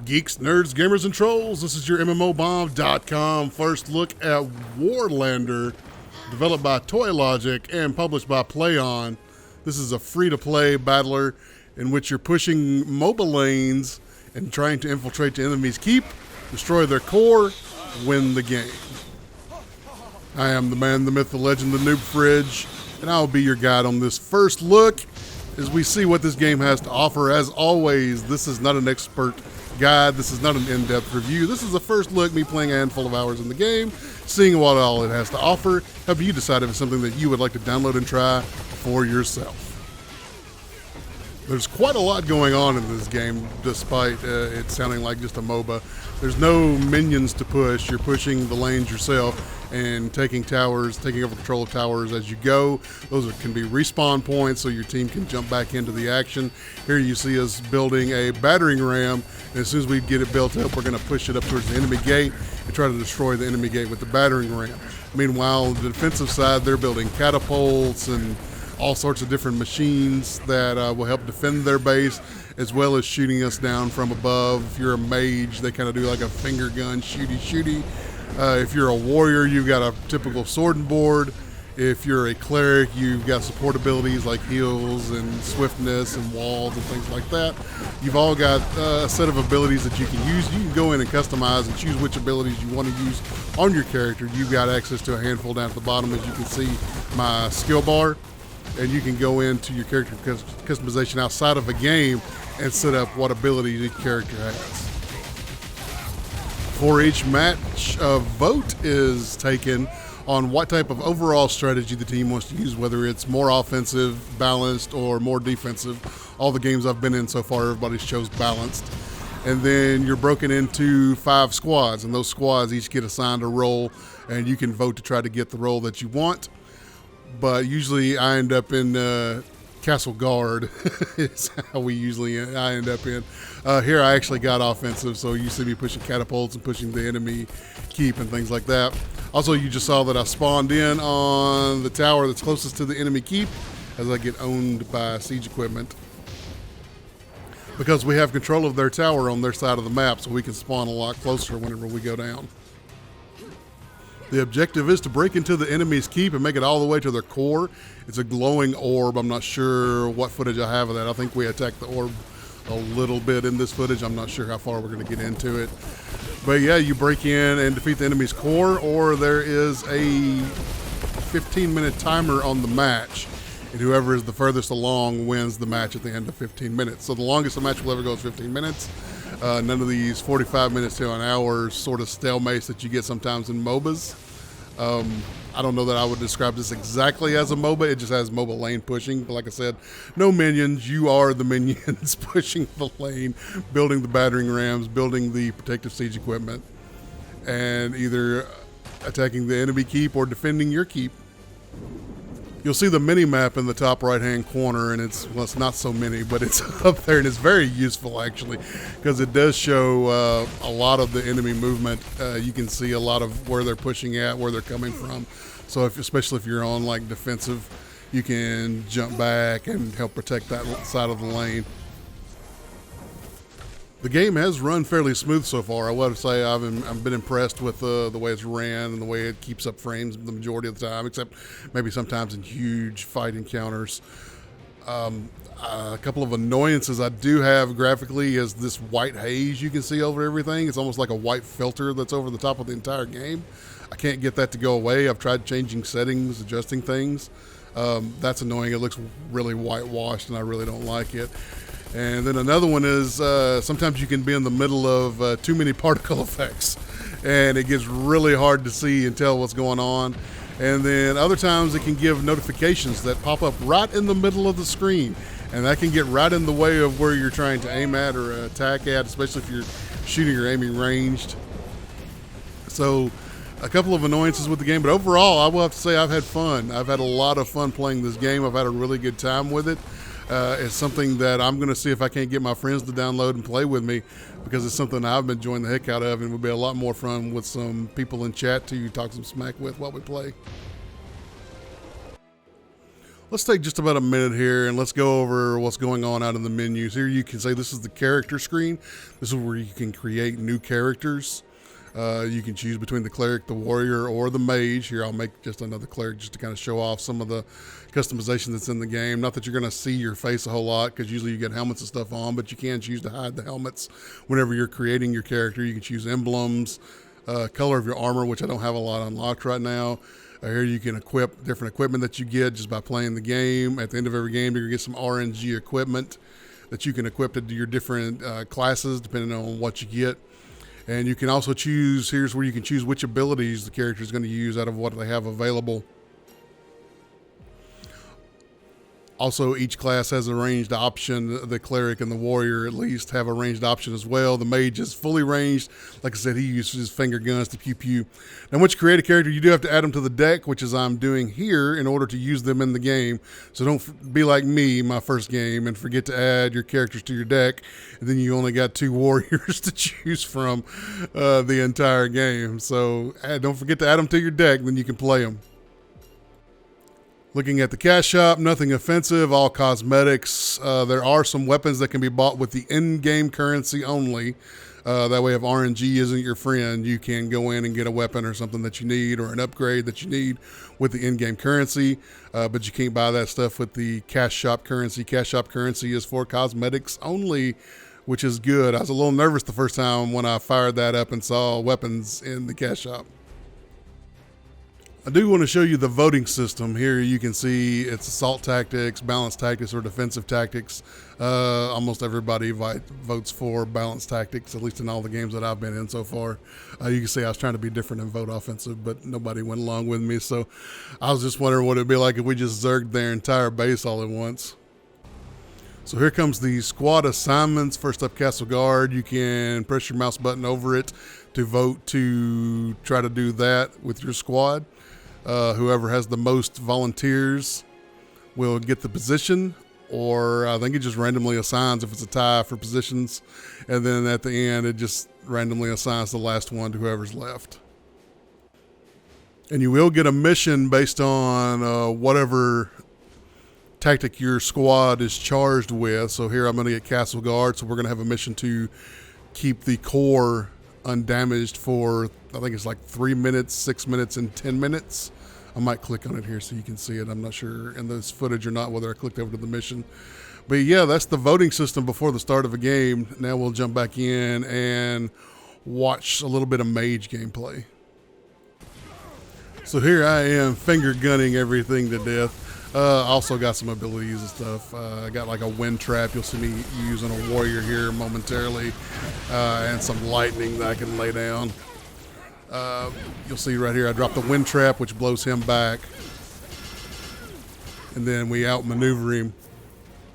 Geeks, nerds, gamers, and trolls, this is your MMOBomb.com first look at Warlander, developed by Toylogic and published by PlayOn. This is a free-to-play battler in which you're pushing MOBA lanes and trying to infiltrate the enemy's keep, destroy their core, win the game. I am the man, the myth, the legend, the noob fridge, and I'll be your guide on this first look as we see what this game has to offer. As always, this is not an expert guide. This is not an in-depth review. This is a first look, me playing a handful of hours in the game, seeing what all it has to offer, help you decide if it's something that you would like to download and try for yourself. There's quite a lot going on in this game, despite it sounding like just a MOBA. There's no minions to push. You're pushing the lanes yourself and taking towers, taking over control of towers as you go. Those can be respawn points so your team can jump back into the action. Here you see us building a battering ram, and as soon as we get it built up, we're going to push it up towards the enemy gate and try to destroy the enemy gate with the battering ram. Meanwhile, on the defensive side, they're building catapults and all sorts of different machines that will help defend their base, as well as shooting us down from above. If you're a mage, they kind of do like a finger gun, shooty. If you're a warrior, you've got a typical sword and board. If you're a cleric, you've got support abilities like heals and swiftness and walls and things like that. You've all got a set of abilities that you can use. You can go in and customize and choose which abilities you want to use on your character. You've got access to a handful down at the bottom, as you can see my skill bar. And you can go into your character customization outside of a game and set up what abilities each character has. For each match, a vote is taken on what type of overall strategy the team wants to use, whether it's more offensive, balanced, or more defensive. All the games I've been in so far, everybody's chose balanced. And then you're broken into 5 squads, and those squads each get assigned a role, and you can vote to try to get the role that you want. But usually I end up in Castle Guard. It's how I end up in. Here I actually got offensive, so you see me pushing catapults and pushing the enemy keep and things like that. Also, you just saw that I spawned in on the tower that's closest to the enemy keep as I get owned by siege equipment, because we have control of their tower on their side of the map, so we can spawn a lot closer whenever we go down. The objective is to break into the enemy's keep and make it all the way to their core. It's a glowing orb. I'm not sure what footage I have of that. I think we attacked the orb a little bit in this footage. I'm not sure how far we're going to get into it. But yeah, you break in and defeat the enemy's core, or there is a 15-minute timer on the match, and whoever is the furthest along wins the match at the end of 15 minutes. So the longest a match will ever go is 15 minutes. None of these 45 minutes to an hour sort of stalemates that you get sometimes in MOBAs. I don't know that I would describe this exactly as a MOBA. It just has MOBA lane pushing. But like I said, no minions. You are the minions pushing the lane, building the battering rams, building the protective siege equipment, and either attacking the enemy keep or defending your keep. You'll see the mini-map in the top right-hand corner, and it's not so many, but it's up there, and it's very useful, actually, because it does show a lot of the enemy movement. You can see a lot of where they're pushing at, where they're coming from. So especially if you're on, like, defensive, you can jump back and help protect that side of the lane. The game has run fairly smooth so far. I would say I've been impressed with the way it's ran and the way it keeps up frames the majority of the time, except maybe sometimes in huge fight encounters. A couple of annoyances I do have graphically is this white haze you can see over everything. It's almost like a white filter that's over the top of the entire game. I can't get that to go away. I've tried changing settings, adjusting things. That's annoying. It looks really whitewashed, and I really don't like it. And then another one is sometimes you can be in the middle of too many particle effects, and it gets really hard to see and tell what's going on. And then other times it can give notifications that pop up right in the middle of the screen, and that can get right in the way of where you're trying to aim at or attack at, especially if you're shooting or aiming ranged. So a couple of annoyances with the game, but overall I will have to say I've had fun. I've had a lot of fun playing this game. I've had a really good time with it. It's something that I'm going to see if I can't get my friends to download and play with me, because it's something I've been enjoying the heck out of, and would be a lot more fun with some people in chat to talk some smack with while we play. Let's take just about a minute here and let's go over what's going on out in the menus. Here you can say this is the character screen. This is where you can create new characters. You can choose between the cleric, the warrior, or the mage. Here I'll make just another cleric just to kind of show off some of the customization that's in the game. Not that you're going to see your face a whole lot because usually you get helmets and stuff on, but you can choose to hide the helmets whenever you're creating your character. You can choose emblems, color of your armor, which I don't have a lot unlocked right now. Here you can equip different equipment that you get just by playing the game. At the end of every game, you're going to get some RNG equipment that you can equip to your different classes depending on what you get. And you can also choose, here's where you can choose which abilities the character is going to use out of what they have available. Also, each class has a ranged option. The cleric and the warrior at least have a ranged option as well. The mage is fully ranged. Like I said, he uses finger guns to pew pew. Now, once you create a character, you do have to add them to the deck, which is I'm doing here in order to use them in the game. So don't be like me, my first game, and forget to add your characters to your deck. And then you only got 2 warriors to choose from the entire game. So don't forget to add them to your deck, then you can play them. Looking at the cash shop, nothing offensive, all cosmetics. There are some weapons that can be bought with the in-game currency only. That way if RNG isn't your friend, you can go in and get a weapon or something that you need or an upgrade that you need with the in-game currency. But you can't buy that stuff with the cash shop currency. Cash shop currency is for cosmetics only, which is good. I was a little nervous the first time when I fired that up and saw weapons in the cash shop. I do want to show you the voting system. Here you can see it's assault tactics, balanced tactics, or defensive tactics. Almost everybody votes for balanced tactics, at least in all the games that I've been in so far. You can see I was trying to be different and vote offensive, but nobody went along with me. So I was just wondering what it'd be like if we just zerged their entire base all at once. So here comes the squad assignments. First up, Castle Guard. You can press your mouse button over it to vote to try to do that with your squad. Whoever has the most volunteers will get the position, or I think it just randomly assigns if it's a tie for positions. And then at the end, it just randomly assigns the last one to whoever's left. And you will get a mission based on whatever tactic your squad is charged with. So here I'm going to get Castle Guard. So we're going to have a mission to keep the core undamaged for, I think it's like 3 minutes, 6 minutes, and 10 minutes. I might click on it here so you can see it. I'm not sure in this footage or not whether I clicked over to the mission. But yeah, that's the voting system before the start of a game. Now we'll jump back in and watch a little bit of mage gameplay. So here I am finger gunning everything to death. Also got some abilities and stuff. I got like a wind trap. You'll see me using a warrior here momentarily, and some lightning that I can lay down. You'll see right here I dropped the wind trap, which blows him back, and then we outmaneuver him.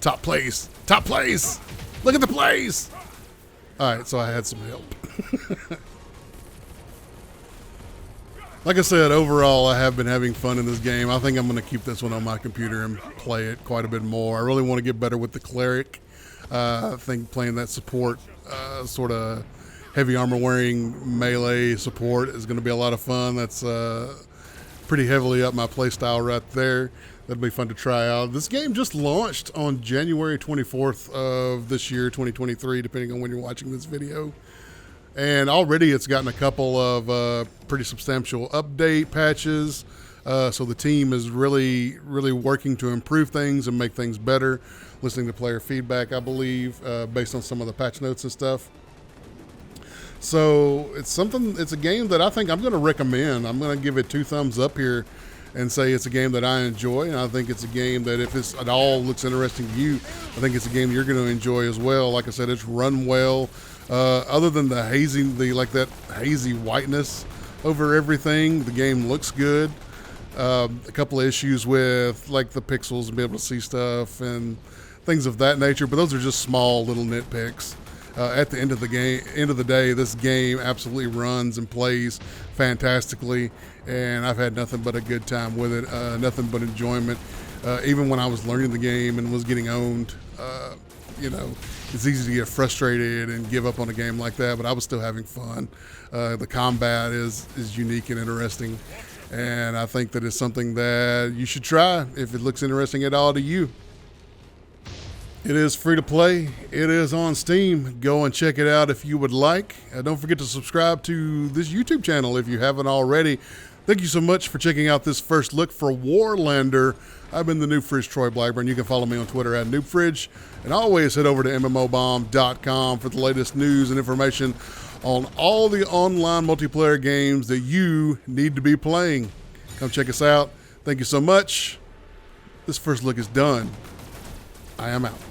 Top place, top place. Look at the plays. All right, so I had some help. Like I said, overall, I have been having fun in this game. I think I'm going to keep this one on my computer and play it quite a bit more. I really want to get better with the cleric. I think playing that support, sort of heavy armor wearing melee support is going to be a lot of fun. That's pretty heavily up my playstyle right there. That'll be fun to try out. This game just launched on January 24th of this year, 2023, depending on when you're watching this video. And already it's gotten a couple of pretty substantial update patches. So the team is really working to improve things and make things better. Listening to player feedback, I believe, based on some of the patch notes and stuff. So it's a game that I think I'm going to recommend. I'm going to give it 2 thumbs up here and say it's a game that I enjoy. And I think it's a game that if it's at all looks interesting to you, I think it's a game you're going to enjoy as well. Like I said, it's run well. Other than the that hazy whiteness over everything, the game looks good. A couple of issues with like the pixels and be able to see stuff and things of that nature, but those are just small little nitpicks. At the end of the day, this game absolutely runs and plays fantastically, and I've had nothing but a good time with it. Nothing but enjoyment. Even when I was learning the game and was getting owned, it's easy to get frustrated and give up on a game like that, but I was still having fun. The combat is unique and interesting, And I think that it's something that you should try if it looks interesting at all to you. It is free to play. It is on Steam. Go and check it out if you would like. Don't forget to subscribe to this YouTube channel if you haven't already. Thank you so much for checking out this first look for Warlander. I've been the Noob Fridge, Troy Blackburn. You can follow me on Twitter at Noob Fridge. And always head over to MMOBomb.com for the latest news and information on all the online multiplayer games that you need to be playing. Come check us out. Thank you so much. This first look is done. I am out.